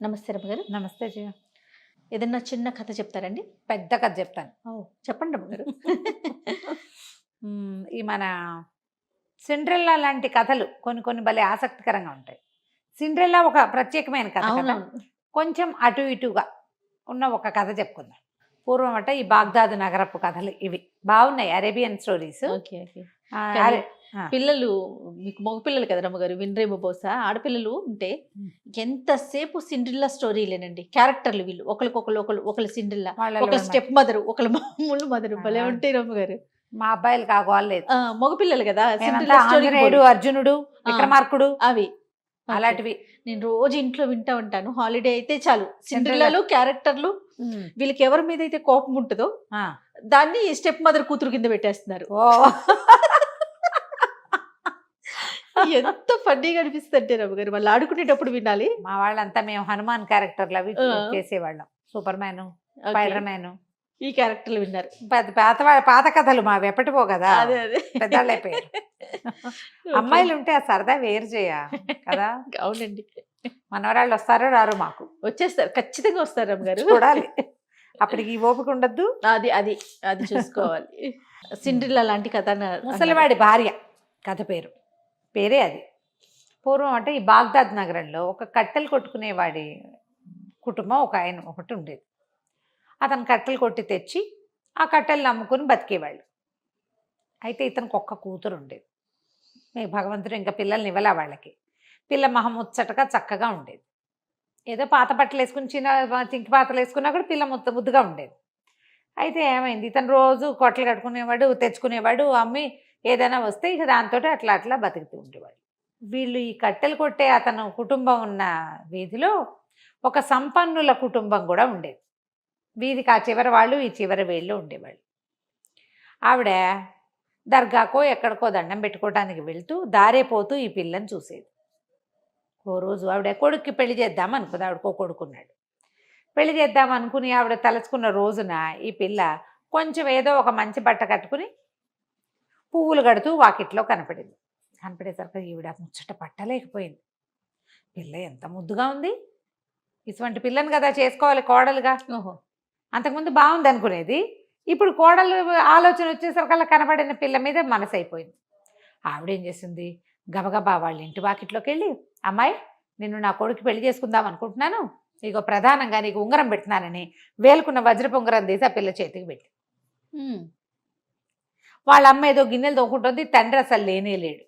నమస్తే రమ్మగారు. నమస్తే జయ. ఏదన్నా చిన్న కథ చెప్తారండి? పెద్ద కథ చెప్తాను. చెప్పండి రమ్మగారు. ఈ మన సిండ్రెల్లా లాంటి కథలు కొన్ని కొన్ని భలే ఆసక్తికరంగా ఉంటాయి. సిండ్రెల్లా ఒక ప్రత్యేకమైన కథ కదా. అవునవును. కొంచెం అటు ఇటుగా ఉన్న ఒక కథ చెప్పుకుందాం. పూర్వం అంటే ఈ బాగ్దాదు నగరపు కథలు ఇవి బాగున్నాయి, అరేబియన్ స్టోరీస్. Okay okay. కానీ పిల్లలు మీకు మగ పిల్లలు కదా రమ్మగారు, వినరేమో బహుశా. ఆడపిల్లలు ఉంటే ఎంతసేపు సిండ్రిల్లా స్టోరీలేనండి. క్యారెక్టర్లు వీళ్ళు ఒకళ్ళు సిండ్రిల్లా, ఒకళ్ళు స్టెప్ మదరు, ఒకళ్ళు మామూలు మదరు. భలే ఉంటాయి రమ్మగారు. మా అబ్బాయిలు కాగోలేదు, మగ పిల్లలు కదా. ఆంజనేయుడు, అర్జునుడు, విక్రమార్కుడు అవి అలాంటివి నేను రోజు ఇంట్లో వింటా ఉంటాను. హాలిడే అయితే చాలు సిండ్రిల్లాలు క్యారెక్టర్లు. వీళ్ళకి ఎవరి మీద అయితే కోపం ఉంటుందో దాన్ని స్టెప్ మదర్ కూతురు కింద పెట్టేస్తున్నారు. ఎంత ఫన్నీగా అనిపిస్తుంది రమ్మగారు. వాళ్ళు ఆడుకునేటప్పుడు వినాలి. మా వాళ్ళంతా మేము హనుమాన్ క్యారెక్టర్లు అవి చేసేవాళ్ళం. సూపర్ మ్యాన్, స్పైడర్ మ్యాన్, ఈ క్యారెక్టర్లు విన్నారు. పాత కథలు మావి ఎప్పటిపో కదా, అదే అదే పెద్దవాళ్ళు అయిపోయారు. అమ్మాయిలు ఉంటే ఆ సరదా వేరు చేయ కదా. అవునండి. మనవరాళ్ళు వస్తారో రారు, మాకు వచ్చేస్తారు, ఖచ్చితంగా వస్తారు రమ్మగారు. చూడాలి, అప్పటికి ఓపిక ఉండద్దు. అది అది అది చూసుకోవాలి. సిండ్రిల్లా లాంటి కథ. ముసలివాడి భార్య కథ పేరే అది. పూర్వం అంటే ఈ బాగ్దాద్ నగరంలో ఒక కట్టెలు కొట్టుకునేవాడి కుటుంబం ఒకటి ఉండేది. అతను కట్టెలు కొట్టి తెచ్చి ఆ కట్టెలు నమ్ముకుని బతికేవాళ్ళు. అయితే ఇతనికి ఒక్క కూతురు ఉండేది. మీ భగవంతుడు ఇంకా పిల్లల్ని ఇవ్వలే వాళ్ళకి. పిల్ల మహముచ్చటగా చక్కగా ఉండేది. ఏదో పాత బట్టలు వేసుకుని చింకి పాతలు వేసుకున్నా కూడా పిల్ల ముద్దుగా ఉండేది. అయితే ఏమైంది, ఇతను రోజు కొట్టలు కట్టుకునేవాడు, తెచ్చుకునేవాడు, అమ్మి ఏదైనా వస్తే ఇక దాంతో అట్లా అట్లా బతుకుతూ ఉండేవాడు. వీళ్ళు ఈ కట్టెలు కొట్టే అతను కుటుంబం ఉన్న వీధిలో ఒక సంపన్నుల కుటుంబం కూడా ఉండేది. వీధికి ఆ చివరి వాళ్ళు, ఈ చివరి వీళ్ళు ఉండేవాళ్ళు. ఆవిడ దర్గాకో ఎక్కడికో దండం పెట్టుకోవడానికి వెళ్తూ దారే పోతూ ఈ పిల్లని చూసేది. ఓ రోజు ఆవిడ కొడుక్కి పెళ్లి చేద్దాం అనుకుంది. ఆవిడకో కొడుకున్నాడు. పెళ్లి చేద్దాం అనుకుని ఆవిడ తలుచుకున్న రోజున ఈ పిల్ల కొంచెం ఏదో ఒక మంచి బట్ట కట్టుకుని పువ్వులు కడుతూ వాకిట్లో కనపడింది. కనపడేసరికి ఈవిడ ముచ్చట పట్టలేకపోయింది. పిల్ల ఎంత ముద్దుగా ఉంది, ఇటువంటి పిల్లని కదా చేసుకోవాలి కోడలుగా. ఓహో, అంతకుముందు బాగుంది అనుకునేది. ఇప్పుడు కోడలు ఆలోచన వచ్చేసరికల్లా కనపడిన పిల్ల మీద మనసు అయిపోయింది. ఆవిడేం చేసింది, గబగబా వాళ్ళ ఇంటి వాకిట్లోకి వెళ్ళి, అమ్మాయి నిన్ను నా కొడుకు పెళ్లి చేసుకుందాం అనుకుంటున్నాను, ఇగో ప్రధానంగా నీకు ఉంగరం పెడుతున్నానని వేలుకున్న వజ్రపు ఉంగరం తీసి ఆ పిల్ల చేతికి పెట్టి, వాళ్ళ అమ్మ ఏదో గిన్నెలు తోకుంటుంది, తండ్రి అసలు లేనే లేడు.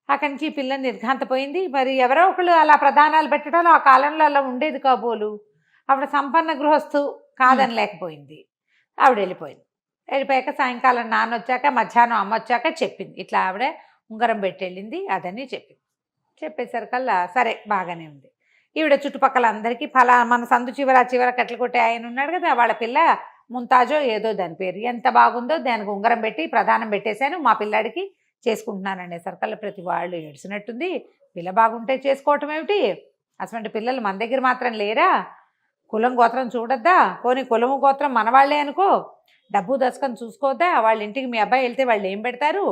అక్కడి నుంచి ఈ పిల్లని నిర్ఘాంతపోయింది. మరి ఎవరో ఒకళ్ళు అలా ప్రధానాలు పెట్టడం ఆ కాలంలో అలా ఉండేది కాబోలు. ఆవిడ సంపన్న గృహస్థు కాదని లేకపోయింది. ఆవిడ వెళ్ళిపోయింది. వెళ్ళిపోయాక సాయంకాలం నాన్న వచ్చాక, మధ్యాహ్నం అమ్మ వచ్చాక చెప్పింది, ఇట్లా ఆవిడ ఉంగరం పెట్టి వెళ్ళింది అదని చెప్పింది. చెప్పేసరికల్లా సరే బాగానే ఉంది. ఈవిడ చుట్టుపక్కల అందరికీ మన సందు చివర కట్టెలు కొట్టే ఆయన ఉన్నాడు కదా, వాళ్ళ పిల్ల ముంతాజో ఏదో దాని పేరు, ఎంత బాగుందో దానికి ఉంగరం పెట్టి ప్రధానం పెట్టేశాను, మా పిల్లాడికి చేసుకుంటున్నాను అనేసరికల్లా ప్రతి వాళ్ళు ఏడ్చినట్టుంది. పిల్ల బాగుంటే చేసుకోవటం ఏమిటి, అటువంటి పిల్లలు మన దగ్గర మాత్రం లేరా, కులం గోత్రం చూడొద్దా, పోనీ కులము గోత్రం మనవాళ్లే అనుకో, డబ్బు దశకం చూసుకోవద్దా, వాళ్ళ ఇంటికి మీ అబ్బాయి వెళ్తే వాళ్ళు ఏం పెడతారు,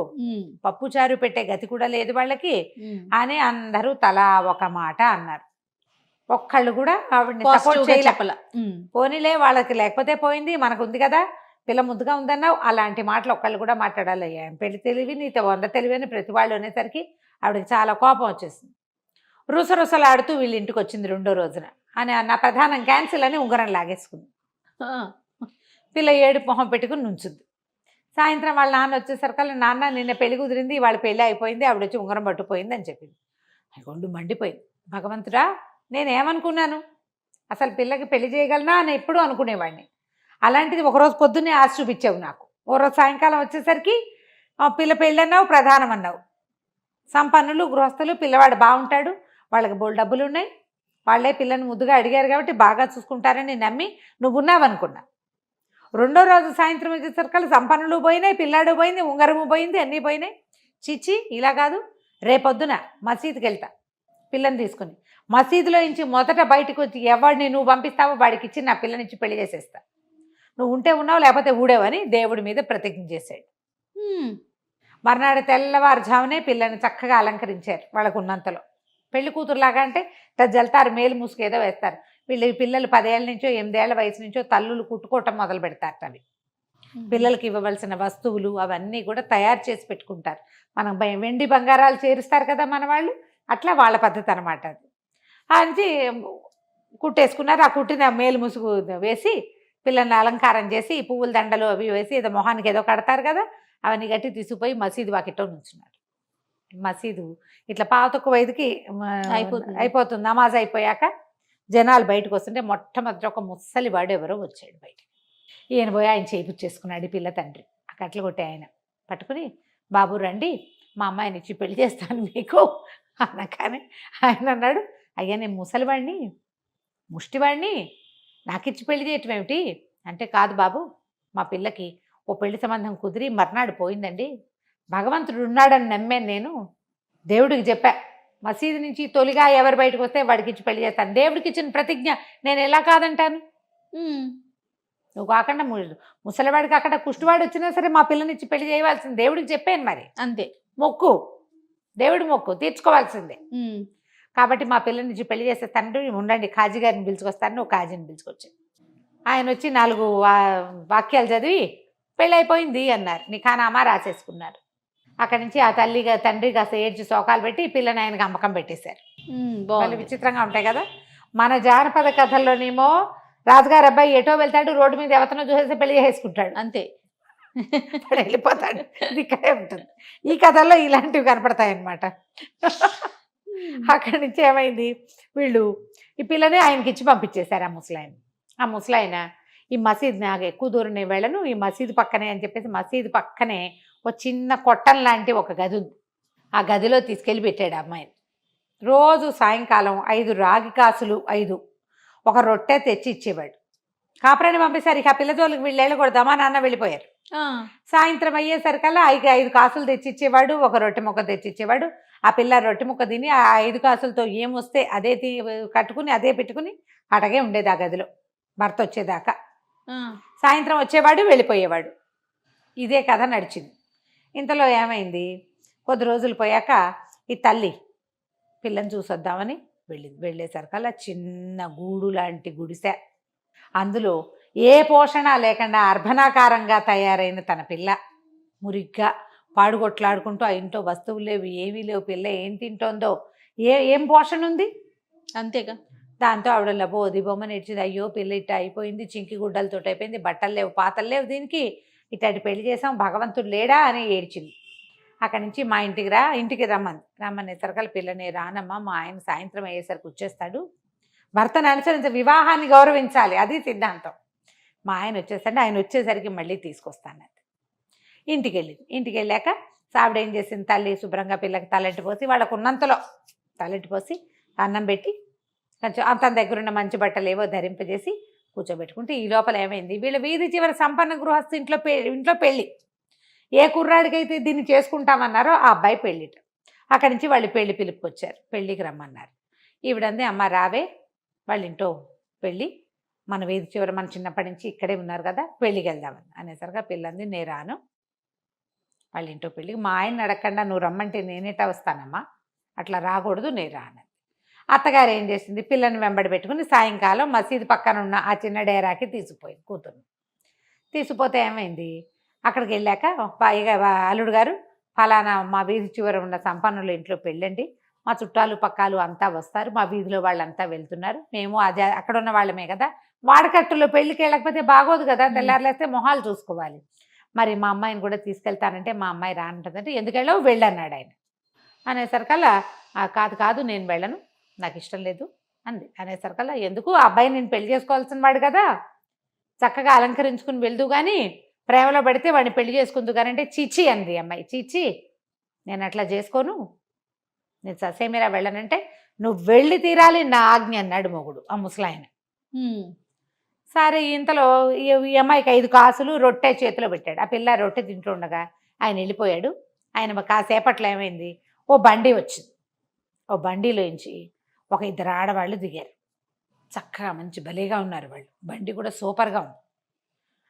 పప్పు చారు పెట్టే గతి కూడా లేదు వాళ్ళకి అని అందరూ తలా ఒక మాట అన్నారు. ఒక్కళ్ళు కూడా ఆవిడని సపోర్ట్ చేయలేపల. పోనీలే వాళ్ళకి లేకపోతే పోయింది, మనకు ఉంది కదా, పిల్ల ముద్దుగా ఉందన్నావు, అలాంటి మాటలు ఒక్కళ్ళు కూడా మాట్లాడాలయ్యా, పెళ్లి తెలివి నీతో 100 తెలివి అని ప్రతి వాళ్ళు అనేసరికి ఆవిడకి చాలా కోపం వచ్చేసింది. రుసరుసలాడుతూ వీళ్ళ ఇంటికి వచ్చింది రెండో రోజున. అని నా ప్రధానం క్యాన్సిల్ అని ఉంగరం లాగేసుకుంది. పిల్ల ఏడు మొహం పెట్టుకుని నుంచుంది. సాయంత్రం వాళ్ళ నాన్న వచ్చేసరికల్లా, నాన్న నిన్న పెళ్లి కుదిరింది, వాళ్ళ పెళ్ళి అయిపోయింది, ఆవిడ వచ్చి ఉంగరం పట్టుకుపోయింది అని చెప్పింది. ఒళ్ళు మండిపోయింది. భగవంతుడా, నేనేమనుకున్నాను, అసలు పిల్లకి పెళ్లి చేయగలనా అని ఎప్పుడూ అనుకునేవాడిని, అలాంటిది ఒకరోజు పొద్దున్నే ఆశ చూపించావు నాకు, ఓ రోజు సాయంకాలం వచ్చేసరికి పిల్ల పెళ్ళి అన్నావు, ప్రధానం అన్నావు. సంపన్నులు గృహస్థులు, పిల్లవాడు బాగుంటాడు, వాళ్ళకి బోల్ డబ్బులు ఉన్నాయి, వాళ్ళే పిల్లని ముద్దుగా అడిగారు కాబట్టి బాగా చూసుకుంటారని నమ్మి నువ్వు ఉన్నావనుకున్నా. రెండో రోజు సాయంత్రం వచ్చేసరికల్లా సంపన్నులు పోయినాయి, పిల్లాడు పోయింది, ఉంగరము పోయింది, అన్నీ పోయినాయి. చిచ్చి ఇలా కాదు, రేపొద్దున మసీదుకి వెళ్తా పిల్లని తీసుకుని, మసీదులో నుంచి మొదట బయటకు వచ్చి ఎవరిని నువ్వు పంపిస్తావో వాడికి ఇచ్చి నా పిల్లనిచ్చి పెళ్లి చేసేస్తా, నువ్వు ఉంటే ఉన్నావు లేకపోతే ఊడేవని దేవుడి మీద ప్రతిజ్ఞ చేశాడు. మర్నాడు తెల్లవారుజామునే పిల్లని చక్కగా అలంకరించారు వాళ్ళకు ఉన్నంతలో. పెళ్లి కూతురులాగా అంటే జల్తారు మేలు ముసుగు ఏదో వేస్తారు. పిల్లలు 10 ఏళ్ళ నుంచో 8 ఏళ్ల వయసు నుంచో తల్లులు కుట్టుకోవటం మొదలు పెడతారట. అవి పిల్లలకి ఇవ్వవలసిన వస్తువులు అవన్నీ కూడా తయారు చేసి పెట్టుకుంటారు. మనం వెండి బంగారాలు చేరుస్తారు కదా మన వాళ్ళు, అట్లా వాళ్ళ పద్ధతి అనమాట అది. అది కుట్టేసుకున్నారు. ఆ కుట్టిన మేలు ముసుగు వేసి పిల్లల్ని అలంకారం చేసి పువ్వుల దండలు అవి వేసి ఏదో మొహానికి ఏదో కడతారు కదా, అవన్నీ గట్టి తీసుకుపోయి మసీదు వాకిట్లో నుంచున్నారు. మసీదు ఇట్లా 4:45కి అయిపోతుంది. నమాజ్ అయిపోయాక జనాలు బయటకు వస్తుంటే మొట్టమొదటి ఒక ముసలి వాడు ఎవరో వచ్చాడు బయట. ఈయన పోయి ఆయన చేయించేసుకున్నాడు. ఈ పిల్ల తండ్రి ఆ కట్లు కొట్టే ఆయన పట్టుకుని, బాబు రండి మా అమ్మాయిని ఇచ్చి పెళ్లి చేస్తాను మీకు అనగానే ఆయన అన్నాడు, అయ్యా నేను ముసలివాడిని ముష్టివాడిని నాకిచ్చి పెళ్లి చేయటం ఏమిటి అంటే, కాదు బాబు మా పిల్లకి ఓ పెళ్లి సంబంధం కుదిరి మర్నాడు పోయిందండి. భగవంతుడు ఉన్నాడని నమ్మాను నేను. దేవుడికి చెప్పా మసీదు నుంచి తొలిగా ఎవరు బయటకు వస్తే వాడికి ఇచ్చి పెళ్లి చేస్తాను. దేవుడికి ఇచ్చిన ప్రతిజ్ఞ నేను ఎలా కాదంటాను. నువ్వు కాకుండా ముసలివాడికి అక్కడ కుష్టివాడు వచ్చినా సరే మా పిల్లని ఇచ్చి పెళ్లి చేయవలసింది దేవుడికి చెప్పాను. మరి అంతే, మొక్కు దేవుడి మొక్కు తీర్చుకోవాల్సిందే. కాబట్టి మా పిల్లని ఇచ్చి పెళ్లి చేసే తండ్రి ఉండండి కాజీ గారిని పిలుచుకొస్తాను. నువ్వు కాజీని పిలుచుకొచ్చాను. ఆయన వచ్చి 4 వాక్యాలు చదివి పెళ్ళైపోయింది అన్నారు. నిఖానామా రాసేసుకున్నారు. అక్కడి నుంచి ఆ తండ్రి కాస్త ఏడ్చి శోకాలు పెట్టి పిల్లని ఆయనకి అమ్మకం పెట్టేశారు. వాళ్ళు విచిత్రంగా ఉంటాయి కదా. మన జానపద కథల్లోనేమో రాజుగారు అబ్బాయి ఎటో వెళ్తాడు, రోడ్డు మీద ఎవతనో చూసేసి పెళ్లి చేసుకుంటాడు, అంతే వెళ్ళిపోతాడు. ఇది ఇక్కడే ఉంటుంది. ఈ కథల్లో ఇలాంటివి కనపడతాయి అన్నమాట. అక్కడి నుంచి ఏమైంది, వీళ్ళు ఈ పిల్లని ఆయనకి ఇచ్చి పంపించేశారు. ఆ ముసలాయన ఈ మసీద్ నాకు ఎక్కువ దూరం నేను వెళ్ళను, ఈ మసీదు పక్కనే అని చెప్పేసి మసీదు పక్కనే ఒక చిన్న కొట్టం లాంటి ఒక గది ఉంది. ఆ గదిలో తీసుకెళ్ళి పెట్టాడు అమ్మాయిని. రోజు సాయంకాలం 5 రాగి కాసులు 5 ఒక రొట్టె తెచ్చి ఇచ్చేవాడు. కాపురాన్ని పంపేశారు. ఇక ఆ పిల్లజోళ్ళకి వీళ్ళు వెళ్ళకూడదు, అమ్మా నాన్న వెళ్ళిపోయారు. సాయంత్రం అయ్యేసరికల్లా 5 కాసులు తెచ్చిచ్చేవాడు, ఒక రొట్టె ముక్క తెచ్చిచ్చేవాడు. ఆ పిల్ల రొట్టె ముక్క తిని ఆ 5 కాసులతో ఏమొస్తే అదే కట్టుకుని అదే పెట్టుకుని అటగే ఉండేది ఆ గదిలో భర్త వచ్చేదాకా. సాయంత్రం వచ్చేవాడు, వెళ్ళిపోయేవాడు. ఇదే కథ నడిచింది. ఇంతలో ఏమైంది, కొద్ది రోజులు పోయాక ఈ తల్లి పిల్లని చూసొద్దామని వెళ్ళేసరికల్లా చిన్న గూడు లాంటి గుడిసె, అందులో ఏ పోషణ లేకుండా అర్భణాకారంగా తయారైన తన పిల్ల మురిగ్గా పాడుగొట్లాడుకుంటూ ఆ ఇంట్లో వస్తువులు లేవు, ఏమీ లేవు. పిల్ల ఏం తింటోందో, ఏం పోషణ ఉంది, అంతేగా. దాంతో ఆవిడ లబోది బొమ్మ నేర్చింది. అయ్యో పిల్ల ఇట్ట అయిపోయింది, చింకి గుడ్డలతో అయిపోయింది, బట్టలు లేవు పాతలు లేవు, దీనికి ఇట్లాంటి పెళ్లి చేసాం, భగవంతుడు లేడా అని ఏడ్చింది. అక్కడి నుంచి మా ఇంటికి రమ్మనేసరికల్ పిల్లని రానమ్మా, మా ఆయన సాయంత్రం అయ్యేసరికి వచ్చేస్తాడు, భర్తను అనుసరించి వివాహాన్ని గౌరవించాలి, అది సిద్ధాంతం. మా ఆయన వచ్చేసండి, ఆయన వచ్చేసరికి మళ్ళీ తీసుకొస్తాను. ఇంటికి వెళ్ళాక సావిడ ఏం చేసింది, తల్లి శుభ్రంగా పిల్లకి తలెట్టి పోసి వాళ్ళకు ఉన్నంతలో తలెట్టి పోసి అన్నం పెట్టి కొంచెం తన దగ్గర ఉన్న మంచి బట్టలు ఏవో ధరింపజేసి కూర్చోబెట్టుకుంటే, ఈ లోపల ఏమైంది, వీళ్ళ వీధి చివరి సంపన్న గృహస్థు ఇంట్లో పెళ్ళి. ఏ కుర్రాడికైతే దీన్ని చేసుకుంటామన్నారో ఆ అబ్బాయి పెళ్ళిట. అక్కడి నుంచి వాళ్ళు పెళ్లి పిలుపుకొచ్చారు, పెళ్ళికి రమ్మన్నారు. ఈవిడంది, అమ్మ రావే వాళ్ళ ఇంట్లో పెళ్ళి, మన వీధి చివరి మన చిన్నప్పటి నుంచి ఇక్కడే ఉన్నారు కదా, పెళ్ళికి వెళ్దామని అనేసరిగా పిల్లంది, నేను రాను వాళ్ళ ఇంట్లో పెళ్ళికి, మా ఆయన అడగకుండా నువ్వు రమ్మంటే నేనేటా వస్తానమ్మా, అట్లా రాకూడదు, నేను రాను. అత్తగారు ఏం చేసింది, పిల్లని వెంబడి పెట్టుకుని సాయంకాలం మసీదు పక్కన ఉన్న ఆ చిన్న డేరాకి తీసుకుపోయింది కూతురు. తీసుకుపోతే ఏమైంది, అక్కడికి వెళ్ళాక అల్లుడు గారు ఫలానా మా వీధి చివర ఉన్న సంపన్నుల ఇంట్లో పెళ్ళండి, మా చుట్టాలు పక్కాలు అంతా వస్తారు, మా వీధిలో వాళ్ళంతా వెళ్తున్నారు, మేము అదే అక్కడ ఉన్న వాళ్ళమే కదా, వాడకట్టులో పెళ్ళికి వెళ్ళకపోతే బాగోదు కదా, తెల్లారులేస్తే మొహాలు చూసుకోవాలి, మరి మా అమ్మాయిని కూడా తీసుకెళ్తానంటే మా అమ్మాయి రానంటుందంటే, ఎందుకు వెళ్ళావు వెళ్ళన్నాడు ఆయన. అనేసరికల్లా కాదు నేను వెళ్ళను, నాకు ఇష్టం లేదు అంది. అనేసరికల్లా ఎందుకు, ఆ అబ్బాయి నేను పెళ్లి చేసుకోవాల్సిన వాడు కదా, చక్కగా అలంకరించుకుని వెళ్దు కానీ ప్రేమలో పడితే వాడిని పెళ్లి చేసుకుందు కానీ అంటే, చీచి అంది అమ్మాయి. చీచి నేను అట్లా చేసుకోను, నేను ససేమిరా వెళ్ళనంటే, నువ్వు వెళ్ళి తీరాలి నా ఆజ్ఞ అన్నాడు మొగుడు, ఆ ముసలాయన. సరే ఇంతలో ఈ అమ్మాయికి 5 కాసులు రొట్టె చేతిలో పెట్టాడు. ఆ పిల్ల రొట్టె తింటూ ఉండగా ఆయన వెళ్ళిపోయాడు. ఆయన కాసేపట్లో ఏమైంది, ఓ బండి వచ్చింది. ఓ బండిలోంచి ఒక 2 ఆడవాళ్ళు దిగారు. చక్కగా మంచి భలేగా ఉన్నారు వాళ్ళు, బండి కూడా సూపర్గా ఉంది.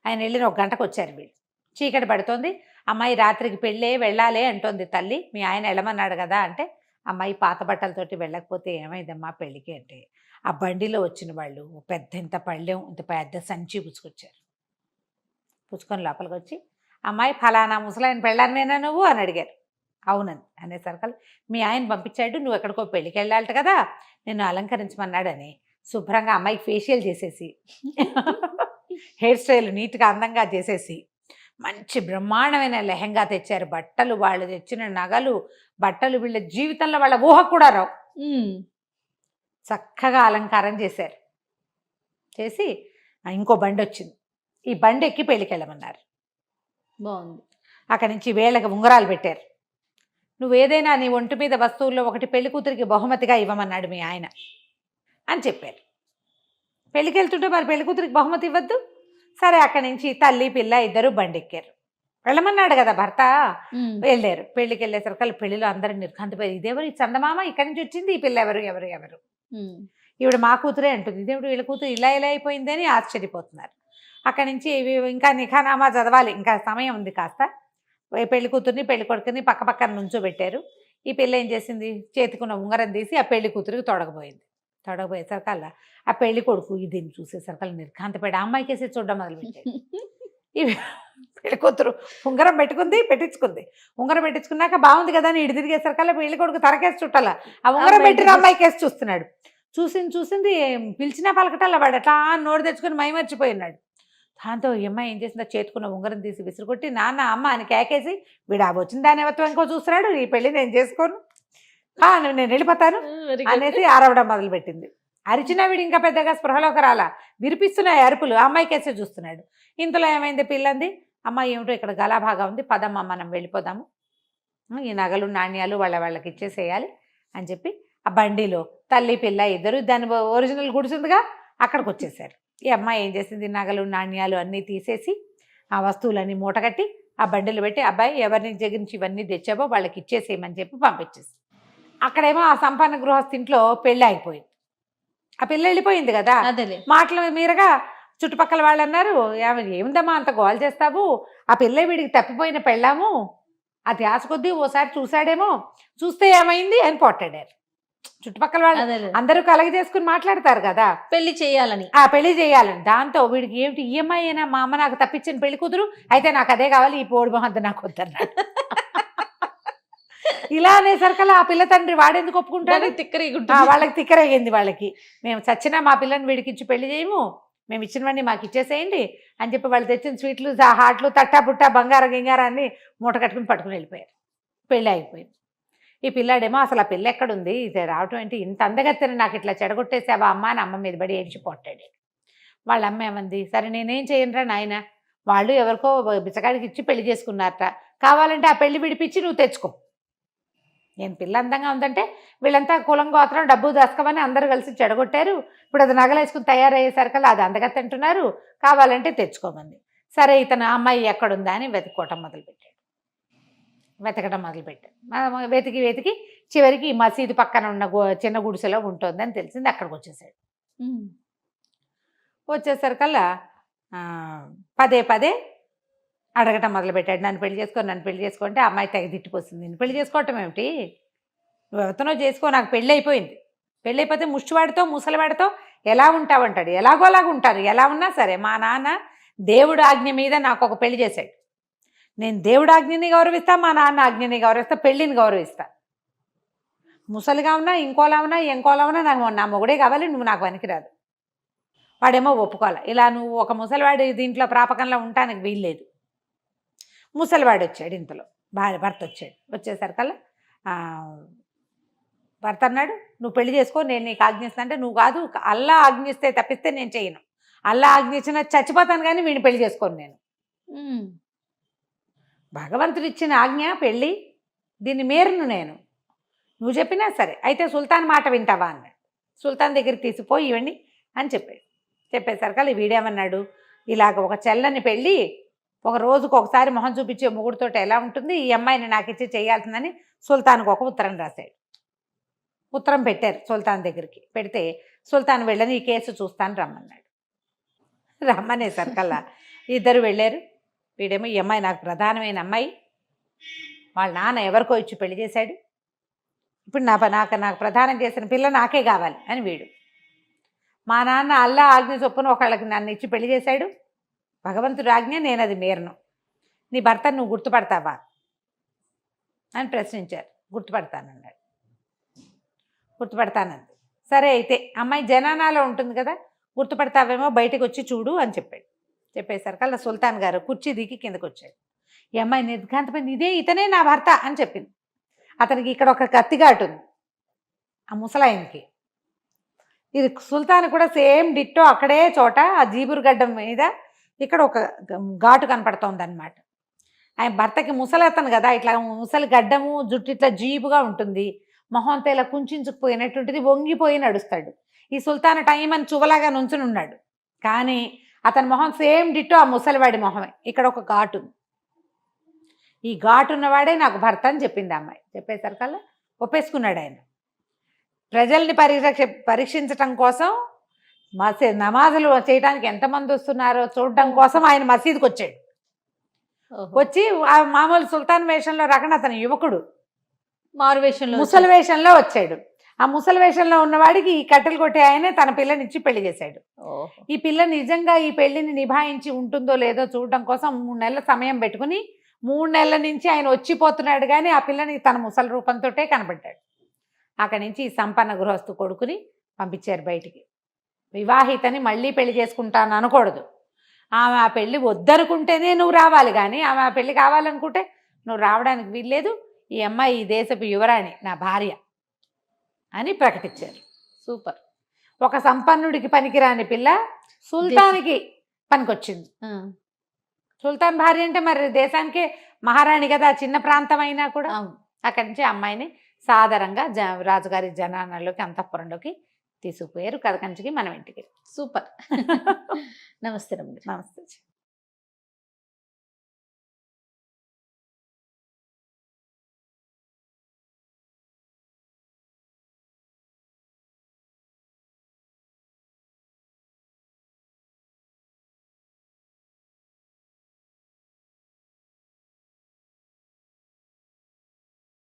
ఆయన వెళ్ళిన 1 గంటకు వచ్చారు వీళ్ళు. చీకటి పడుతోంది, అమ్మాయి రాత్రికి పెళ్ళే వెళ్ళాలి అంటోంది తల్లి, మీ ఆయన వెళ్ళమన్నాడు కదా అంటే, అమ్మాయి పాత బట్టలతోటి వెళ్ళకపోతే ఏమైందమ్మా పెళ్ళికి అంటే, ఆ బండిలో వచ్చిన వాళ్ళు ఓ పెద్ద ఇంత పళ్ళెం ఇంత పెద్ద సంచి పుచ్చుకొచ్చారు. పుచ్చుకొని లోపలికి వచ్చి, అమ్మాయి ఫలానా ముసలాయన పెళ్ళానివేనా నువ్వు అని అడిగారు. అవునండి అనేసరికి, మీ ఆయన పంపించాడు, నువ్వు ఎక్కడికో పెళ్ళికి వెళ్ళాలట కదా, నిన్ను అలంకరించమన్నాడని శుభ్రంగా అమ్మాయికి ఫేషియల్ చేసేసి హెయిర్ స్టైల్ నీట్గా అందంగా చేసేసి మంచి బ్రహ్మాండమైన లెహంగా తెచ్చారు. బట్టలు, వాళ్ళు తెచ్చిన నగలు, బట్టలు వీళ్ళ జీవితంలో వాళ్ళ ఊహకు కూడా రావు. చక్కగా అలంకారం చేశారు. చేసి ఇంకో బండి వచ్చింది, ఈ బండి ఎక్కి పెళ్ళికి వెళ్ళమన్నారు. బాగుంది. అక్కడి నుంచి వేళ్ళకి ఉంగరాలు పెట్టారు. నువ్వేదైనా నీ ఒంటి మీద వస్తువుల్లో ఒకటి పెళ్లి కూతురికి బహుమతిగా ఇవ్వమన్నాడు మీ ఆయన అని చెప్పారు. పెళ్ళికి వెళ్తుంటే మరి పెళ్లి కూతురికి బహుమతి ఇవ్వద్దు. సరే, అక్కడి నుంచి తల్లి పిల్ల ఇద్దరు బండి ఎక్కారు. వెళ్ళమన్నాడు కదా భర్త. వెళ్ళారు. పెళ్ళికి వెళ్ళేసరికి పెళ్లిలో అందరూ నిర్ఘాంతపోయారు. ఇదేవరు, ఈ చందమామ ఇక్కడి నుంచి వచ్చింది, ఈ పిల్ల ఎవరు ఎవరు ఎవరు ఈవిడ మా కూతురే అంటుంది, ఇదేవిడు వీళ్ళ కూతురు ఇలా ఇలా అయిపోయింది అని ఆశ్చర్యపోతున్నారు. అక్కడి నుంచి ఇంకా నిఖానామా చదవాలి, ఇంకా సమయం ఉంది కాస్త. పెళ్లి కూతుర్ని పెళ్లి కొడుకుని పక్క పక్కన నుంచోబెట్టారు. ఈ పిల్ల ఏం చేసింది, చేతికున్న ఉంగరం తీసి ఆ పెళ్లి కూతురికి తొడగబోయింది. తొడగబోయేసరికల్లా ఆ పెళ్లి కొడుకు దీన్ని చూసేసరికల్లా నిర్ఘాంతపడి ఆ అమ్మాయికేసి చూడడం మొదలుపెట్టాడు. ఇవి పెళ్లి కూతురు ఉంగరం పెట్టించుకుంది. ఉంగరం పెట్టించుకున్నాక బాగుంది కదా అని ఇటు తిరిగేసరికల్లా పెళ్లి కొడుకు తరకేసి చుట్టాల ఆ ఉంగరం పెట్టిన అమ్మాయికేసి చూస్తున్నాడు. చూసింది పిలిచినా పలకటల్లా వాడు అట్లా నోరు తెచ్చుకొని మైమర్చిపోయినాడు. దాంతో ఈ అమ్మాయి ఏం చేసిందో చేతుకున్న ఉంగరం తీసి విసిరుకొట్టి నాన్న అమ్మ అని కేకేసి, వీడు వచ్చిన దాని ఎవరితో ఇంకో చూస్తున్నాడు, ఈ పెళ్లి నేను చేసుకోను, నేను వెళ్ళిపోతాను అనేసి ఆరవడం మొదలుపెట్టింది. అరిచినా వీడు ఇంకా పెద్దగా స్పృహలోకి రాలా, విరిపిస్తున్నాయి అరుపులు. ఆ అమ్మాయికేసే చూస్తున్నాడు. ఇంతలో ఏమైంది, పిల్లంది, అమ్మాయి ఏమిటో ఇక్కడ గలాభాగా ఉంది, పదమ్మ మనం వెళ్ళిపోదాము, ఈ నగలు నాణ్యాలు వాళ్ళకి ఇచ్చేసేయాలి అని చెప్పి ఆ బండిలో తల్లి పిల్ల ఇద్దరు దాని ఒరిజినల్ గుడిసిందిగా అక్కడికి వచ్చేసారు. ఈ అమ్మాయి ఏం చేసింది, నగలు నాణ్యాలు అన్నీ తీసేసి ఆ వస్తువులన్నీ మూటగట్టి ఆ బండిలో పెట్టి, అబ్బాయి ఎవరిని దగ్గరించి ఇవన్నీ తెచ్చావో వాళ్ళకి ఇచ్చేసేయమని చెప్పి పంపించేసి, అక్కడేమో ఆ సంపన్న గృహస్థింట్లో పెళ్ళి అయిపోయింది. ఆ పిల్ల వెళ్ళిపోయింది కదా, మాటల మీరగా చుట్టుపక్కల వాళ్ళు అన్నారు, ఏముందమ్మా అంత గోల్ చేస్తావు, ఆ పిల్ల వీడికి తప్పిపోయిన పెళ్ళాము, అది ఆశ కొద్దీ ఓసారి చూశాడేమో, చూస్తే ఏమైంది అని పొట్టాడారు. చుట్టుపక్కల వాళ్ళు అందరూ కలగ చేసుకుని మాట్లాడతారు కదా, పెళ్లి చేయాలని. దాంతో వీడికి ఏమిటి, ఈఎంఐ అయినా మా అమ్మ నాకు తప్పించిన పెళ్లి కూతురు అయితే నాకు అదే కావాలి, ఈ పోడి మొహద్దు నాకు వద్దన్నాడు. ఇలా అనేసరికల్లా ఆ పిల్ల తండ్రి వాడెందుకు ఒప్పుకుంటాడు, వాళ్ళకి తిక్కరగింది. వాళ్ళకి మేము చచ్చినా మా పిల్లని వీడికి ఇచ్చి పెళ్లి చేయము, మేము ఇచ్చినవన్నీ మాకు ఇచ్చేసేయండి అని చెప్పి వాళ్ళు తెచ్చిన స్వీట్లు హాట్లు తట్టా పుట్టా బంగారం గింగారాన్ని మూట కట్టుకుని పట్టుకుని వెళ్ళిపోయారు. పెళ్ళి అయిపోయింది. ఈ పిల్లాడేమో అసలు ఆ పిల్ల ఎక్కడుంది, ఇది రావటం ఏంటి, ఇంత అందగత్తెని నాకు ఇట్లా చెడగొట్టేసావా అమ్మ అని అమ్మ మీద పడి ఏడ్చిపోట్టాడు. వాళ్ళ అమ్మ ఏమంది, సరే నేనేం చేయనురా నాయన, వాళ్ళు ఎవరికో బిచ్చగాడికి ఇచ్చి పెళ్లి చేసుకున్నారట, కావాలంటే ఆ పెళ్లి విడిపించి నువ్వు తెచ్చుకో, నేను పిల్ల అందంగా ఉందంటే వీళ్ళంతా కులం గోత్రం డబ్బు దాసుకోమని అందరూ కలిసి చెడగొట్టారు, ఇప్పుడు అది నగలేసుకుని తయారయ్యేసరికల్లా అది అందగా తింటున్నారు, కావాలంటే తెచ్చుకోమంది. సరే ఇతను అమ్మాయి ఎక్కడుందా అని వెతుక్కోవటం మొదలుపెట్టాడు. వెతికి చివరికి ఈ మసీదు పక్కన ఉన్న చిన్న గుడిసెలో ఉంటుందని తెలిసింది. అక్కడికి వచ్చేసాడు. వచ్చేసరికల్లా పదే అడగటం మొదలుపెట్టాడు, నన్ను పెళ్లి చేసుకుంటే అమ్మాయి తెగ తిట్టిపోతుంది, నేను పెళ్లి చేసుకోవటం ఏమిటి, నువ్వు ఎవరితోనో చేసుకో, నాకు పెళ్ళి అయిపోయింది, పెళ్ళి అయిపోతే ముష్టివాడితో ముసలివాడితో ఎలా ఉంటావంటాడు. ఎలాగోలాగా ఉంటారు, ఎలా ఉన్నా సరే మా నాన్న దేవుడు ఆజ్ఞ మీద నాకు ఒక పెళ్లి చేశాడు, నేను దేవుడు ఆజ్ఞని గౌరవిస్తా, మా నాన్న ఆజ్ఞని గౌరవిస్తా, పెళ్ళిని గౌరవిస్తా, ముసలిగా ఉన్నా ఇంకోలా ఉన్నా నాకు నా మొగుడే కావాలి, నువ్వు నాకు పనికిరాదు. వాడేమో ఒప్పుకోవాలి, ఇలా నువ్వు ఒక ముసలివాడి దీంట్లో ప్రాపకంలో ఉండటానికి వీల్లేదు. ముసలివాడు వచ్చాడు, ఇంతలో భర్త వచ్చాడు. వచ్చేసరికల్లా భర్త అన్నాడు, నువ్వు పెళ్లి చేసుకో, నేను నీకు ఆజ్ఞిస్తా అంటే, నువ్వు కాదు, అల్లా ఆజ్ఞిస్తే తప్పిస్తే నేను చేయను, అల్లా ఆజ్ఞించిన చచ్చిపోతాను కానీ వీడిని పెళ్లి చేసుకోను నేను, భగవంతుడు ఇచ్చిన ఆజ్ఞ పెళ్ళి, దీన్ని మేరును నేను, నువ్వు చెప్పినా సరే, అయితే సుల్తాన్ మాట వింటావా అన్నాడు. సుల్తాన్ దగ్గరికి తీసిపోయి ఇవ్వండి అని చెప్పేసరికల్లా వీడేమన్నాడు, ఇలాగ ఒక చెల్లని పెళ్ళి ఒక రోజుకు ఒకసారి మొహం చూపించే మొగుడుతో ఎలా ఉంటుంది, ఈ అమ్మాయిని నాకు ఇచ్చి చేయాల్సిందని సుల్తాన్కి ఒక ఉత్తరం రాశాడు. ఉత్తరం పెట్టారు సుల్తాన్ దగ్గరికి. పెడితే సుల్తాన్ వెళ్ళని ఈ కేసు చూస్తాను రమ్మన్నాడు. రమ్మనేసరికల్లా ఇద్దరు వెళ్ళారు. వీడేమో ఈ అమ్మాయి నాకు ప్రధానమైన అమ్మాయి, వాళ్ళ నాన్న ఎవరికో ఇచ్చి పెళ్లి చేశాడు, ఇప్పుడు నాకు ప్రధానం చేసిన పిల్ల నాకే కావాలి అని వీడు. మా నాన్న అల్లా ఆజ్ఞ చొప్పున ఒకళ్ళకి నన్ను ఇచ్చి పెళ్లి చేశాడు. భగవంతుడి ఆజ్ఞ, నేను అది మీరను. నీ భర్తను నువ్వు గుర్తుపడతావా అని ప్రశ్నించారు. గుర్తుపడతానన్నాడు. గుర్తుపడతానంది. సరే అయితే అమ్మాయి జనానాలో ఉంటుంది కదా, గుర్తుపడతావేమో, బయటకు వచ్చి చూడు అని చెప్పాడు. చెప్పేసరికి సుల్తాన్ గారు కుర్చీ దిగి కిందకు వచ్చాడు. ఈ అమ్మాయి నిర్ఘాంతపోయింది. ఇతనే నా భర్త అని చెప్పింది. అతనికి ఇక్కడ ఒక కత్తిఘాటు ఉంది, ఆ ముసలాయనకి. ఇది సుల్తాన్ కూడా సేమ్ డిట్టో అక్కడే చోట ఆ జీబురు గడ్డం మీద ఇక్కడ ఒక ఘాటు కనపడుతోంది అనమాట. ఆయన భర్తకి ముసలతను కదా, ఇట్లా ముసలి గడ్డము, జుట్టు ఇట్లా జీబుగా ఉంటుంది, మొహంతో ఇలా కుంచుకుపోయినటువంటిది, వంగిపోయి నడుస్తాడు. ఈ సుల్తాన్ టైం అని చువలాగా నుంచుని ఉన్నాడు. కానీ అతని మొహం సేమ్ డిట్టో ఆ ముసలివాడి మొహమే. ఇక్కడ ఒక ఘాటు ఉంది. ఈ ఘాటు ఉన్నవాడే నాకు భర్త అని చెప్పింది అమ్మాయి. చెప్పేసరికల్లా ఒప్పేసుకున్నాడు ఆయన. ప్రజల్ని పరీక్షించటం కోసం నమాజులు చేయడానికి ఎంతమంది వస్తున్నారో చూడడం కోసం ఆయన మసీదుకి వచ్చాడు. వచ్చి ఆ మామూలు సుల్తాన్ వేషంలో రకన అతను యువకుడు మారు వేషంలో, ముసలి వేషంలో వచ్చాడు. ఆ ముసలి వేషంలో ఉన్నవాడికి ఈ కట్టెలు కొట్టే ఆయనే తన పిల్లనిచ్చి పెళ్లి చేశాడు. ఈ పిల్ల నిజంగా ఈ పెళ్లిని నిభాయించి ఉంటుందో లేదో చూడడం కోసం 3 నెలల సమయం పెట్టుకుని 3 నెలల నుంచి ఆయన వచ్చిపోతున్నాడు. కానీ ఆ పిల్లని తన ముసలి రూపంతో కనబడ్డాడు. అక్కడి నుంచి ఈ సంపన్న గృహస్థు కొడుకుని పంపించారు బయటికి. వివాహితని మళ్ళీ పెళ్లి చేసుకుంటాను అనకూడదు. ఆమె ఆ పెళ్లి వద్దనుకుంటేనే నువ్వు రావాలి, కానీ ఆమె ఆ పెళ్లి కావాలనుకుంటే నువ్వు రావడానికి వీల్లేదు. ఈ అమ్మాయి ఈ దేశపు యువరాణి, నా భార్య అని ప్రకటించారు. సూపర్. ఒక సంపన్నుడికి పనికిరాని పిల్ల సుల్తాన్కి పనికొచ్చింది. సుల్తాన్ భార్య అంటే మరి దేశానికే మహారాణి కదా, చిన్న ప్రాంతం అయినా కూడా. అక్కడి నుంచి అమ్మాయిని సాధారణంగా రాజుగారి జనానాలోకి, అంతఃపురంలోకి తీసుకుపోయారు. కథ కంచికి మనం ఇంటికి. సూపర్. నమస్తే రమ్య. నమస్తే.